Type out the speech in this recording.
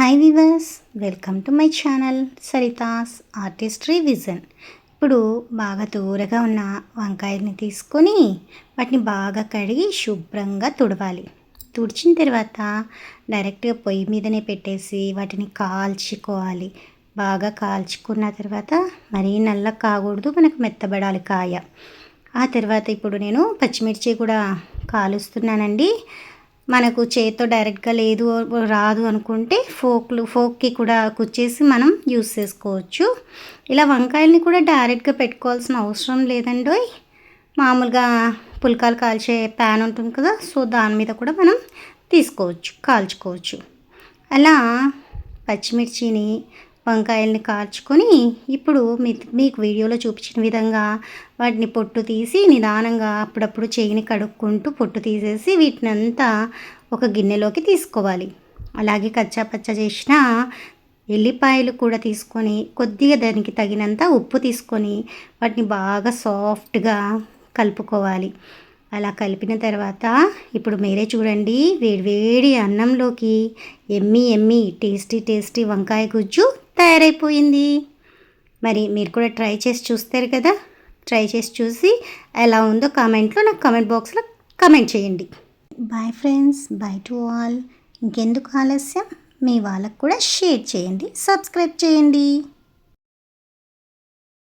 Hi viewers, welcome to my channel Saritha's artistry vision. ఇప్పుడు బాగా దూరగా ఉన్న వంకాయని తీసుకొని వాటిని బాగా కడిగి శుభ్రంగా తుడవాలి. తుడిచిన తర్వాత డైరెక్ట్గా పొయ్యి మీదనే పెట్టేసి వాటిని కాల్చుకోవాలి. బాగా కాల్చుకున్న తర్వాత మరీ నల్ల కాకూడదు, మనకు మెత్తబడాలి కాయ. ఆ తర్వాత ఇప్పుడు నేను పచ్చిమిర్చి కూడా కాలుస్తున్నానండి. మనకు చేతితో డైరెక్ట్గా రాదు అనుకుంటే ఫోక్కి కూడా కుచ్చేసి మనం యూస్ చేసుకోవచ్చు. ఇలా వంకాయల్ని కూడా డైరెక్ట్గా పెట్టుకోవాల్సిన అవసరం లేదండోయ్. మామూలుగా పుల్కాలు కాల్చే ప్యాన్ ఉంటుంది కదా, సో దాని మీద కూడా మనం కాల్చుకోవచ్చు. అలా పచ్చిమిర్చిని వంకాయల్ని కాల్చుకొని ఇప్పుడు మీకు వీడియోలో చూపించిన విధంగా వాటిని పొట్టు తీసి నిదానంగా అప్పుడప్పుడు చేయిని కడుక్కుంటూ పొట్టు తీసేసి వీటినంతా ఒక గిన్నెలోకి తీసుకోవాలి. అలాగే కచ్చాపచ్చా చేసిన ఎల్లిపాయలు కూడా తీసుకొని కొద్దిగా దానికి తగినంత ఉప్పు తీసుకొని వాటిని బాగా సాఫ్ట్గా కలుపుకోవాలి. అలా కలిపిన తర్వాత ఇప్పుడు మీరే చూడండి, వేడివేడి అన్నంలోకి ఎమ్మీ టేస్టీ వంకాయ గుజ్జు తయారైపోయింది. మరి మీరు కూడా ట్రై చేసి చూస్తారు కదా. ట్రై చేసి చూసి ఎలా ఉందో నాకు కామెంట్ బాక్స్లో కామెంట్ చేయండి. Bye friends, bye to all. ఇంకెందుకు ఆలస్యం, మీ వాళ్ళకు కూడా షేర్ చేయండి, సబ్స్క్రైబ్ చేయండి.